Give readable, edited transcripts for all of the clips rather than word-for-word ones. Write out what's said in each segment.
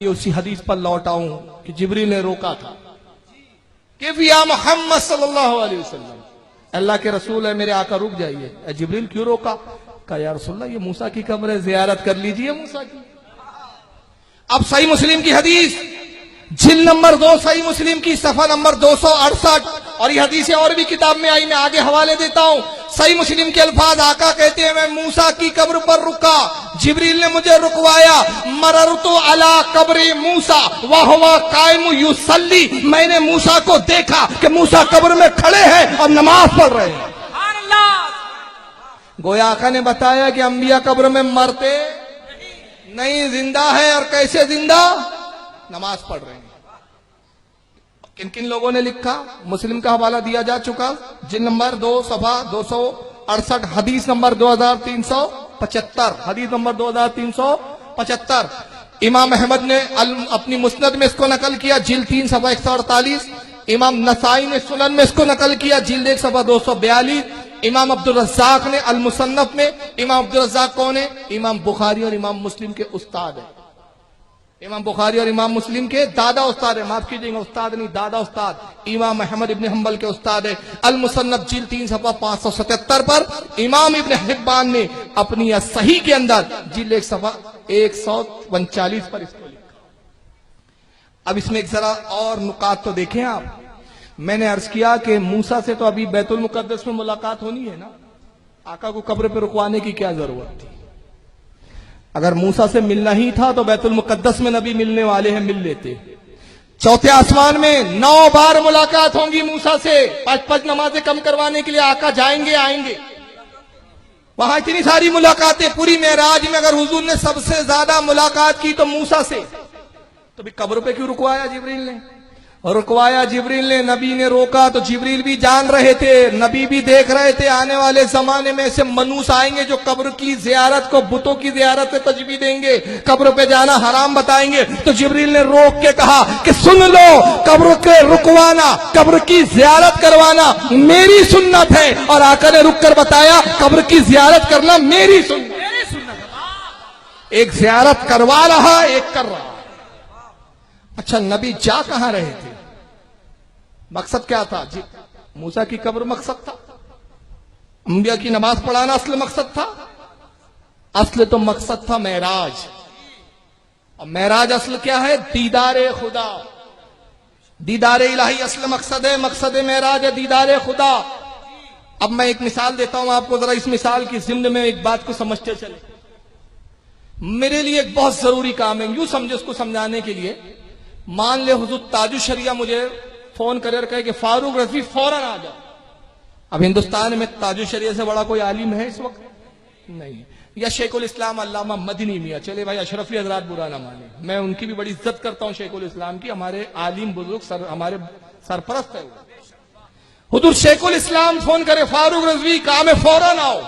उसी हदीस पर लौट आऊं कि जिब्रील ने रोका था कि या मोहम्मद सल्लल्लाहु अलैहि वसल्लम, अल्लाह के रसूल है, मेरे आका रुक जाइए। जिब्रील क्यों रोका? कहा या रसूलल्लाह, ये मूसा की कब्र है, जियारत कर लीजिए मूसा की। अब सही मुस्लिम की हदीस जिल नंबर 2 सही मुस्लिम की सफा नंबर 268, और ये हदीसें और भी किताब में आई, मैं आगे हवाले देता हूं। सही मुस्लिम के अल्फाज, आका कहते हैं मैं मूसा की कब्र पर रुका, जिब्रील ने मुझे रुकवाया। मररतु अला कब्र मूसा वहुवा कायम युसल्ली, मैंने मूसा को देखा कि मूसा कब्र में खड़े हैं और नमाज पढ़ रहे हैं। गोया आका ने बताया कि अंबिया कब्र में मरते नहीं, जिंदा है। और कैसे जिंदा? नमाज पढ़ रहे हैं। किन किन लोगों ने लिखा? मुस्लिम का हवाला दिया जा चुका, जिल नंबर 2 सफा 268, हदीस नंबर 2375, हदीस नंबर 2375। इमाम अहमद ने अपनी मुस्नद में इसको नकल किया, जिल 3 सफा 148। इमाम नसाई ने सुनन में इसको नकल किया, जिल 1 सफा 242। इमाम अब्दुल रज़्ज़ाक ने अल मुसन्नफ में, इमाम अब्दुल रज़्ज़ाक कौन है? इमाम बुखारी और इमाम मुस्लिम के उस्ताद है। इमाम बुखारी और इमाम मुस्लिम के दादा उस्ताद है, माफ कीजिएगा उस्ताद नहीं, दादा उस्ताद। इमाम अहमद इब्न हंबल के उस्ताद है। अल मुसन्नफ जिल 3 सफा 577 पर इमाम इब्न हिब्बान ने अपनी सही के अंदर जिल 1 सफा 139 पर इसको लिखा। अब इसमें एक जरा और नुकात तो देखें आप। मैंने अर्ज किया कि मूसा से तो अभी बैतुल मुकद्दस में मुलाकात होनी है ना, आका को कब्र पे रुकवाने की क्या जरूरत थी? अगर मूसा से मिलना ही था तो बैतुल मुकद्दस में नबी मिलने वाले हैं, मिल लेते। चौथे आसमान में 9 बार मुलाकात होंगी मूसा से, 5-5 नमाजें कम करवाने के लिए आका जाएंगे आएंगे। वहां इतनी सारी मुलाकातें, पूरी मेराज में अगर हुजूर ने सबसे ज्यादा मुलाकात की तो मूसा से, तो भी कब्र पे क्यों रुकवाया जिब्रील ने? रुकवाया जिब्रील ने, नबी ने रोका तो जिब्रील भी जान रहे थे, नबी भी देख रहे थे आने वाले जमाने में ऐसे मनूस आएंगे जो कब्र की जियारत को बुतों की जियारत से तजबीह देंगे, कब्र पे जाना हराम बताएंगे। तो जिब्रील ने रोक के कहा कि सुन लो, कब्र के रुकवाना, कब्र की जियारत करवाना मेरी सुन्नत है। और आका ने रुक कर बताया कब्र की जियारत करना मेरी सुन्नत। एक जियारत करवा रहा, एक कर रहा। अच्छा, नबी जा कहां रहे थे? मकसद क्या था? मूसा की कब्र मकसद था, अंबिया की नमाज पढ़ाना असल मकसद था? असल तो मकसद था मेराज। और मेराज असल क्या है? दीदारे खुदा, दीदारे इलाही असल मकसद है। मकसद मेराज है दीदारे खुदा। अब मैं एक मिसाल देता हूं आपको, जरा इस मिसाल की जिम्न में एक बात को समझते चले। मेरे लिए एक बहुत जरूरी काम है, यूं समझे उसको समझाने के लिए। मान ले हुजूर ताजुल शरिया मुझे फोन कर कहे कि फारूक रज़वी फौरन आ जाओ। अब हिंदुस्तान में ताजुल शरिया से बड़ा कोई आलिम है इस वक्त? नहीं। या शेखुल इस्लाम अल्लामा मदनी मियां, चले भाई अशरफी हजरात बुरा ना माने, मैं उनकी भी बड़ी इज्जत करता हूं शेखुल इस्लाम की, हमारे आलिम बुजुर्ग हमारे सरपरस्त है। हुजूर शेखुल इस्लाम फोन करे फारूक रज़वी काम है फौरन आओ।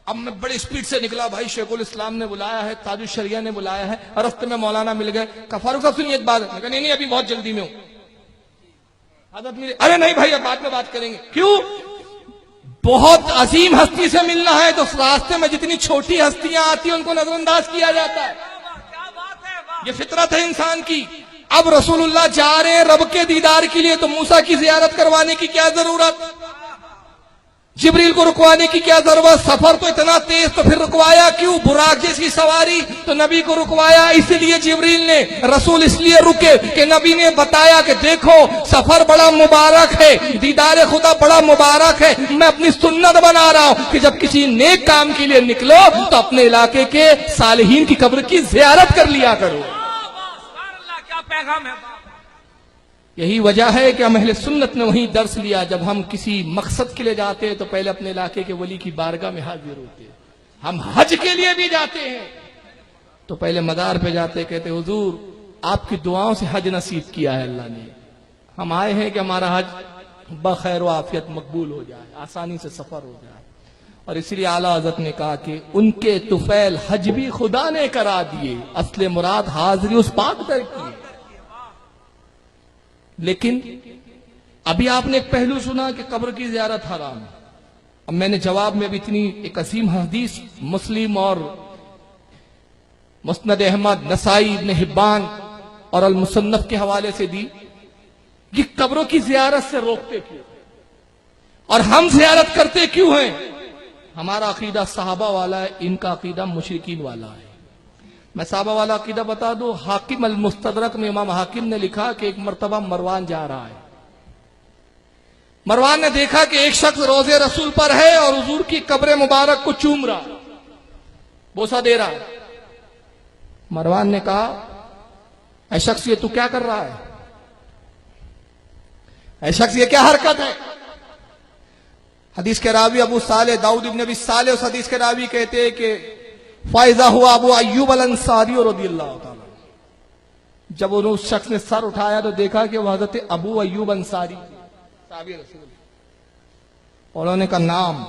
अब मैं बड़ी स्पीड से निकला, भाई शेखुल इस्लाम ने बुलाया है, ताजुल शरिया ने बुलाया है। रास्ते में मौलाना मिल गए, कहा फारूक साहब सुनिए एक बात। मैं कहा नहीं अभी बहुत जल्दी में हूं। आदत मिले, अरे नहीं भाई अब बाद में बात करेंगे। क्यों? बहुत अजीम हस्ती से मिलना है तो रास्ते में जितनी छोटी हस्तियां आती हैं उनको नजरअंदाज किया जाता है। ये फितरत है इंसान की। अब रसूलुल्लाह जा रहे हैं रब के दीदार के लिए, तो मूसा की जियारत करवाने की क्या जरूरत? जिब्रील को रुकवाने की क्या जरूरत? सफर तो इतना तेज, तो फिर रुकवाया क्यों? बुराक जैसी सवारी, तो नबी को रुकवाया इसलिए जिब्रील ने। रसूल इसलिए रुके कि नबी ने बताया कि देखो सफर बड़ा मुबारक है, दीदार खुदा बड़ा मुबारक है। मैं अपनी सुन्नत बना रहा हूं कि जब किसी नेक काम के लिए निकलो तो अपने इलाके के सालिहीन की कब्र की जियारत कर लिया करो। क्या पैगाम है? यही वजह है कि हम अहले सुन्नत ने वही दर्स लिया, जब हम किसी मकसद के लिए जाते हैं तो पहले अपने इलाके के वली की बारगाह में हाजिर होते हैं। हम हज के लिए भी जाते हैं तो पहले मदार पे जाते, कहते हुजूर आपकी दुआओं से हज नसीब किया है अल्लाह ने, हम आए हैं कि हमारा हज बखैर व आफियत मकबूल हो जाए, आसानी से सफर हो जाए। और इसलिए आला हज़रत ने कहा कि उनके तुफैल हज भी खुदा ने करा दिए, असले मुराद हाजिरी उस पाक दर की। लेकिन अभी आपने एक पहलू सुना कि कब्र की ज़ियारत हराम है। अब मैंने जवाब में भी इतनी एक असीम हदीस मुस्लिम और مسند احمد، نسائی، ابن حبان اور المصنف کے حوالے سے دی. یہ قبروں کی زیارت سے روکتے کیوں اور ہم زیارت کرتے کیوں ہیں؟ ہمارا عقیدہ صحابہ والا ہے، ان کا عقیدہ مشرکین والا ہے. میں صحابہ والا عقیدہ بتا دوں. حاکم المستدرک میں امام حاکم نے لکھا کہ ایک مرتبہ مروان جا رہا ہے. مروان نے دیکھا کہ ایک شخص روضے رسول پر ہے اور حضور کی قبر مبارک کو چوم رہا، بوسہ دے رہا. مروان نے کہا اے شخص یہ تو کیا کر رہا ہے؟ اے شخص یہ کیا حرکت ہے؟ حدیث کے راوی ابو صالح داؤد ابن ابی صالح اس حدیث کے راوی کہتے ہیں کہ فائزہ ہوا ابو ایوب الانصاری رضی اللہ تعالی. جب انہوں اس شخص نے سر اٹھایا تو دیکھا کہ وہ حضرت ابو ایوب انصاری صحابی رسول اللہ. انہوں نے کہا نام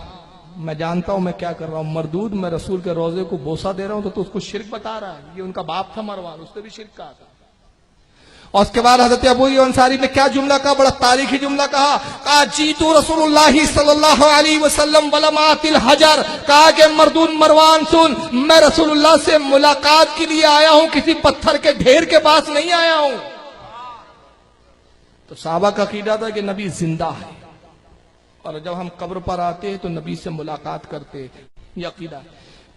میں جانتا ہوں میں کیا کر رہا ہوں، مردود میں رسول کے روضے کو بوسہ دے رہا ہوں تو اس کو شرک بتا رہا ہے. یہ ان کا باپ تھا مروان، اس نے بھی شرک کہا تھا. اور اس کے بعد حضرت ابو ایوب انصاری نے کیا جملہ کہا، بڑا تاریخی جملہ کہا جیتو رسول اللہ صلی اللہ علیہ وسلم ولمات الحجر. کہا کہ مردود مروان سن، میں رسول اللہ سے ملاقات کے لیے آیا ہوں، کسی پتھر کے ڈھیر کے پاس نہیں آیا ہوں. تو صحابہ کا عقیدہ تھا کہ نبی زندہ ہے اور جب ہم قبر پر آتے ہیں تو نبی سے ملاقات کرتے، یہ عقیدہ ہے.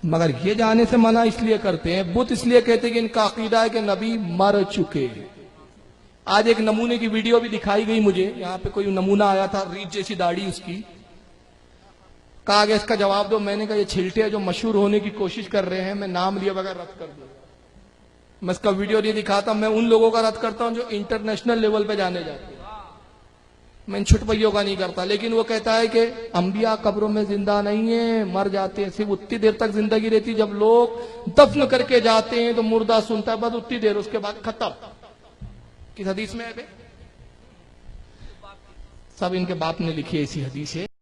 مگر یہ جانے سے منع اس لیے کرتے ہیں، بت اس لیے کہتے ہیں کہ ان کا عقیدہ ہے کہ نبی مر چکے. آج ایک نمونے کی ویڈیو بھی دکھائی گئی مجھے، یہاں پہ کوئی نمونہ آیا تھا، ریچھ جیسی داڑھی اس کی. کہا کہ اس کا جواب دو. میں نے کہا یہ چھلٹے جو مشہور ہونے کی کوشش کر رہے ہیں میں نام لیے بغیر رد کر دوں. میں اس کا ویڈیو نہیں دکھاتا. میں ان لوگوں کا رد کرتا ہوں جو انٹرنیشنل لیول پہ جانے جاتے ہیں، میں ان چھٹپئیوں کا نہیں کرتا. لیکن وہ کہتا ہے کہ انبیاء قبروں میں زندہ نہیں ہیں، مر جاتے ہیں. صرف اتنی دیر تک زندگی رہتی جب لوگ دفن کر کے جاتے ہیں تو مردہ سنتا ہے، بس اتنی دیر، اس کے بعد ختم. کس حدیث میں ہے؟ سب ان کے باپ نے لکھی ایسی حدیث ہے.